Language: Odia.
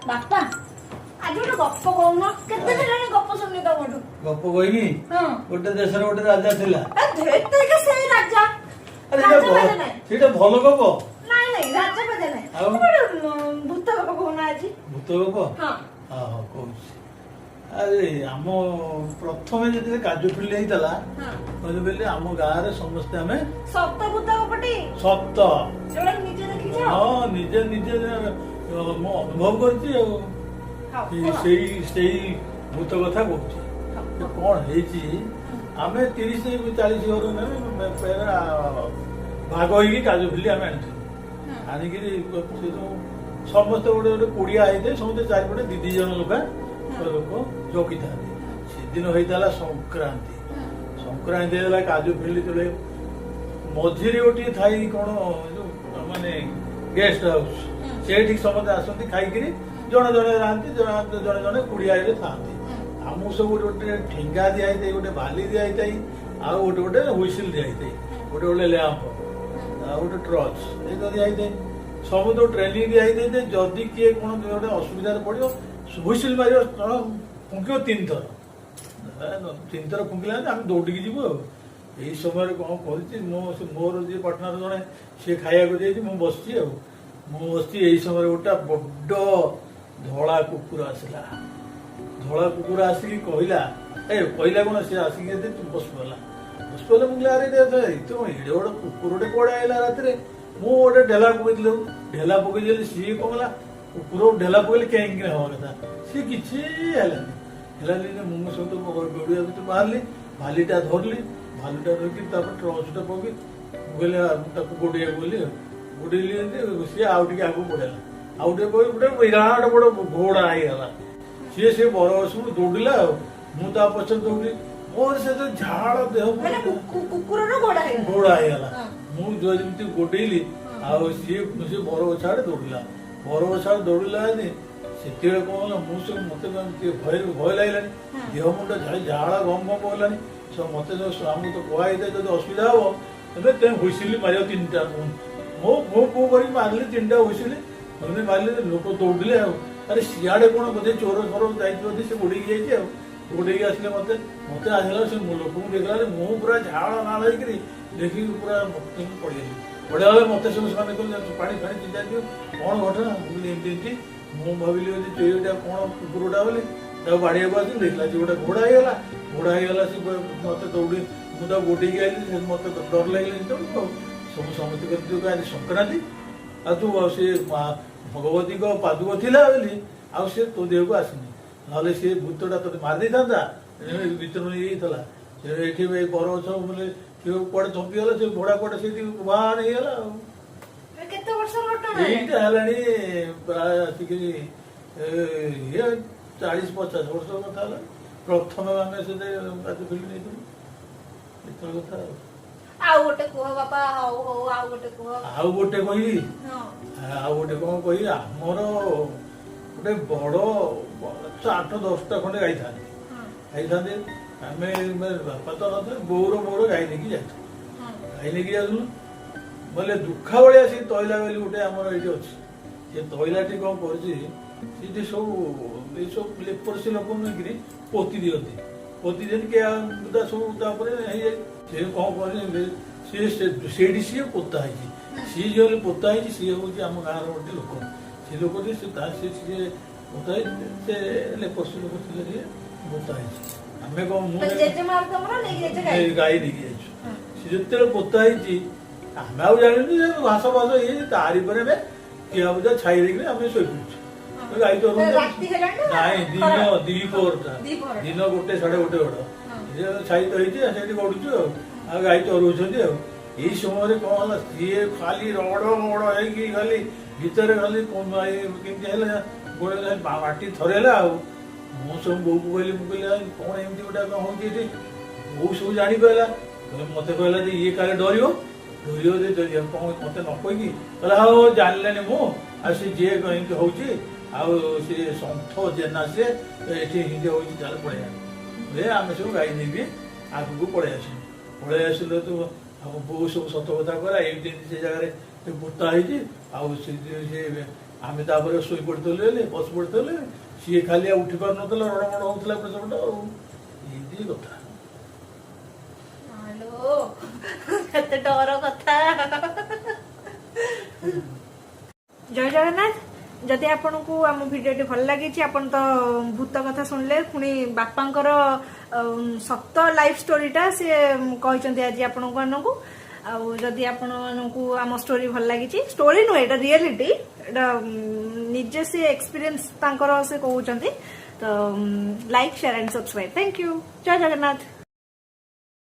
ବାପା ଆଜି ଗୋଟେ ଗପ କହୁନ କେତେ ଦିନ ଗପ ଶୁଣି ତମଠୁ ଗପ କହିବି ଗୋଟେ ଦେଶରେ ଗୋଟେ ରାଜା ଥିଲା ସେଇ ରାଜା ସେଇଟା ଭଲ ଗପ ନାଇଁ ନାଇଁ ରାଜା ବାଜା ନାଇଁ ଆଉ ଭୂତ ଗପ କହୁନ ଆଜି ଭୂତ ଗପ ହଁ କହୁଛି ଆରେ ଆମ ପ୍ରଥମେ ଯେତେବେଳେ କାଜୁ ଫିଲ୍ଡ ହେଇଥିଲା କହିଲେ ଆମ ଗାଁରେ ସମସ୍ତେ ଆମେ ସପ୍ତ ଭୂତ ଗପଟି ସପ୍ତ ନିଜେ ଦେଖିଛ ହଁ ନିଜେ ନିଜେ ମୁଁ ଅନୁଭବ କରିଛି ଆଉ ସେଇ ଭୂତ କଥା କହୁଛି କଣ ହେଇଛି ଆମେ 30-40 ଘର ଭାଗ ହେଇକି କାଜୁ ଫିଲ୍ଡ ଆମେ ଆଣିଥିଲୁ ଆଣିକିରି ସେ ଯୋଉ ସମସ୍ତେ ଗୋଟେ ଗୋଟେ କୁଡିଆ ହେଇଥାଏ ସମସ୍ତେ ଚାରିପଟେ ଦି ଜଣ ଲୋକ ଜଗିଥାନ୍ତି ସେଦିନ ହେଇଥିଲା ସଂକ୍ରାନ୍ତି ହେଇଥିଲା କାଜୁ ଫିଲ୍ଡ ତଳେ ମଝିରେ ଗୋଟିଏ ଥାଇ କଣ ମାନେ ଗେଷ୍ଟ ହାଉସ ସେଇଠି ସମସ୍ତେ ଆସନ୍ତି ଖାଇକିରି ଜଣେ ଜଣେ ରାନ୍ତି ଜଣେ ଜଣେ କୁଡିଆରେ ଥାନ୍ତି ଆମକୁ ସବୁ ଗୋଟେ ଠେଙ୍ଗା ଦିଆହେଇଥାଏ ଗୋଟେ ଭାଲି ଦିଆହେଇଥାଏ ଆଉ ଗୋଟେ ହୁଇସିଲ ଦିଆହେଇଥାଏ ଗୋଟେ ଲ୍ୟାମ୍ପ ଆଉ ଗୋଟେ ଟର୍ଚ୍ଚ ଏଇଟା ଦିଆହେଇଥାଏ ସବୁ ତ ଟ୍ରେନିଂ ଦିଆହେଇଥାଏ ଯଦି କିଏ କଣ ଗୋଟେ ଅସୁବିଧାରେ ପଡିବ ହୁଇସିଲ ମାରିବ ଫୁଙ୍କିବ 3 ଥର ଫୁଙ୍କିଲା ଆମେ ଦୌଡ଼ିକି ଯିବୁ ଆଉ ଏଇ ସମୟରେ କଣ କରୁଛି ମୋର ଯିଏ ପାର୍ଟନର ଜଣେ ସିଏ ଖାଇବାକୁ ଯାଇଛି ମୁଁ ବସିଛି ଏଇ ସମୟରେ ଗୋଟେ ବଡ ଧଳା କୁକୁର ଆସିଲା ଆସିକି କହିଲା କଣ ସେ ଆସିକି ବସିପଡ଼ିଲା ମୁଁ କହିଲି ଆରେ ତୁ ଏଡେ ବଡ କୁକୁରଟେ କୁଆଡେ ଆଇଲା ରାତିରେ ମୁଁ ଗୋଟେ ଢେଲା ପକେଇଦେଲି ସିଏ କଣ କଲା କୁକୁର ଢେଲା ପକେଇଲେ କାହିଁକି ହବା କଥା ସିଏ କିଛି ହେଲାନି ମୁଁ ସହିତ ଗଡିଆ ଭିତରୁ ବାହାରିଲି ଭାଲିଟା ଧରିକି ତାପରେ ଟର୍ଚ୍ଚଟା ପକେଇ ମୁଁ କହିଲି ତାକୁ ଗୋଡେଇବାକୁ ଗଲି ଗୋଡେଇଲି ସିଏ ଆଉ ଟିକେ ଆଗକୁ ପଳେଇଲା ଆଉ ଟିକେ ଗୋଟେ ବିରାଟ ବଡ ଘୋଡା ହେଇଗଲା ସେ ବରଗଛକୁ ଦୌଡ଼ିଲା ଆଉ ମୁଁ ତା ପଛରେ ଦୌଡିଲି ମୋର ସେ ଯୋଉ ଝାଳ ଦେହ ଘୋଡା ହେଇଗଲା ମୁଁ ଯେମିତି ଗୋଡେଇଲି ଆଉ ସିଏ ବରଗଛ ଆଡେ ଦୌଡିଲା ସେତେବେଳେ କଣ ହେଲା ମୁଁ ସବୁ ମତେ ଭୟ ଲାଗିଲାନି ଦେହ ମୁଣ୍ଡ ଝାଳ ଗମ ହେଲାନି ମତେ ଆମକୁ ତ କୁହା ହେଇଥାଏ ଯଦି ଅସୁବିଧା ହବ ତେବେ ହୁଇସିଲି ମାରିବ 3ଟା ମୋ ପୁଅ କରିକି ମାରିଲି 3ଟା ହୁଇସିଲି ମାରିଲେ ଲୋକ ଦୌଡ଼ିଲେ ଆଉ ଆରେ ସିଆଡେ କଣ ବୋଧେ ଚୋର ଯାଇଛି ବୋଧେ ସେ ଗୋଡେଇକି ଯାଇଛି ଆଉ ଗୋଡେଇକି ଆସିଲେ ମତେ ଆସିଲା ସେ ଲୋକଙ୍କୁ ଦେଖିଲା ମୁଁ ପୁରା ଝାଳ ନାଳ ହେଇକିରି ଦେଖିକି ପୁରା ପଡିଗଲା ମତେ ସବୁ ସେମାନେ କହିଲେ ପାଣି ଚିନ୍ତା ଦିଅ କଣ ଘଟଣା ଏମିତି ମୁଁ ଭାବିଲି ଏଇଟା କଣ କୁକୁରଟା ବୋଲି ତାକୁ ବାଡିଆକୁ ଆସିଲି ଦେଖିଲା ସେ ଗୋଟେ ଘୋଡା ହେଇଗଲା ସେ ମତେ ଦୌଡ଼ି ମୁଁ ତାକୁ ଗୋଡେଇକି ଆଇଲି ମତେ ଡର ଲାଗିଲା ସବୁ ସମସ୍ତେ ଆଜି ସଂକ୍ରାନ୍ତି ଆଉ ତୁ ସେ ଭଗବତୀଙ୍କ ପାଦୁକ ଥିଲା ବୋଲି ଆଉ ସେ ତୋ ଦେହକୁ ଆସିନି ନହେଲେ ସେ ଭୂତଟା ତୋତେ ମାରି ଦେଇଥାନ୍ତା ଭିତରୁ ନେଇଯାଇଥିଲା ଏଠି ବରଗଛ ବୋଲେ କୁଆଡେ ଥପିଗଲା ସେ ଘୋଡା କୁଆଡେ ସେଇଠି ବାହାର ହେଇଗଲା ଆଉ ଏଇଟା ହେଲାଣି ପ୍ରାୟ ଆସିକିରି 40-50 ବର୍ଷ କଥା ହେଲା ପ୍ରଥମେ ଆମେ ସେତେ କାଜୁ ଫିଲ୍ଡ ନେଇଥିଲୁ ଏତେବେଳେ କଥା ଆଉ ଗୋଟେ କୁହ ବାପା ଆଉ ଗୋଟେ କୁହ ଆଉ ଗୋଟେ କହିବି କଣ କହିବି ଆମର ଗୋଟେ ବଡ 8-10ଟା ଖଣ୍ଡେ ଗାଇଥାନ୍ତି ଆମେ ବାପା ତ ନଥିଲେ ବୋଉର ଗାଈ ନେଇକି ଯାଇଥିଲୁ ବୋଲେ ଦୁଃଖା ଭଳିଆ ସେ ତଇଲା ବୋଲି ଗୋଟେ ଆମର ଏଇଠି ଅଛି ସେ ତଇଲାଟି କଣ କରୁଛି ସେଠି ସବୁ ଲେପରସି ଲୋକ ନେଇକିରି ପୋତି ଦିଅନ୍ତି କି ସବୁ ତାପରେ ହେଇଯାଏ ସେ କଣ କରୁଛି ସେଇଠି ସିଏ ପୋତା ହେଇଛି ସିଏ ପୋତା ହେଇଛି ସିଏ ହଉଛି ଆମ ଗାଁର ଗୋଟେ ଲୋକ ସେ ଲୋକଟି ପୋତା ହେଇଛି ସେ ଲେପରସି ଲୋକ ଥିଲେ ସିଏ ପୋତା ହେଇଛି ଆମେ କଣ ଗାଈ ନେଇକି ଯାଇଛୁ ସେ ଯେତେବେଳେ ପୋତା ହେଇଛି ଆମେ ଆଉ ଜାଣିନୁ ଯେ ଘାସ ହେଇଯାଇଛି ତାରି ପରେ ଆମେ କିଆ ବୁଝା ଛାଇ ଦେଇକିରି ଆମେ ଶୋଇପଡୁଛୁ ଗାଈ ଚରୁ ନାଇଁ ଦିନ 1-1:30 ଛାଇ ତ ହେଇଛି ସେଇଠି ଗଡୁଛୁ ଆଉ ଗାଈ ଚରୁଛନ୍ତି ଆଉ ଏଇ ସମୟରେ କଣ ହେଲା ସିଏ ଖାଲି ରଡ ହେଇକି ଖାଲି ଭିତରେ ଖାଲି କେମିତି ହେଲା ଗୋଡେ ମାଟି ଥରେଇଲା ଆଉ ମୁଁ ସବୁ ବୋଉକୁ କହିଲି କଣ ଏମିତି ଗୋଟେ କଣ ହଉଛି ଏଠି ବୋଉ ସବୁ ଜାଣିପାରିଲା ମତେ କହିଲା ଯେ ଇଏ କାଳେ ଡରିବ କଣ ମତେ ନ କହିକି କହିଲା ହଉ ଜାଣିଲେନି ମୁଁ ଆଉ ସେ ଯିଏ ଏମିତି ହଉଛି ଆଉ ସେ ସନ୍ଥ ଜେନା ସିଏ ଏଠି ହିନ୍ଦୀ ହଉଛି ଚାଲେ ପଳେଇବା ଆମେ ସବୁ ଗାଈ ନେଇକି ଆଗକୁ ପଳେଇ ଆସିଲୁ ତୁ ଆମ ବୋଉ ସବୁ ସତ କଥା କହିଲା ଏମିତି ସେ ଜାଗାରେ ପୋତା ହେଇଛି ଆଉ ସେ आम तापर शोई पड़ते बस पड़ते सी खाली उठी पार ना रड़मड़ होता एपट सेपट ये कथा हेलो केते डर कथा जय जगन्नाथ जदि आपण को आम भिडियोटी भल लगी आपण तो भूत कथा शुणिले पुणी बापांकर सत लाइफ स्टोरीटा सी कहते आज आपण को जदि आपण को आम स्टोरी भल लगी स्टोरी नुहे एटा रियलिटी एटा निजे से एक्सपीरियंस तांकर से कहउचंती तो like share and subscribe thank you जय जगन्नाथ।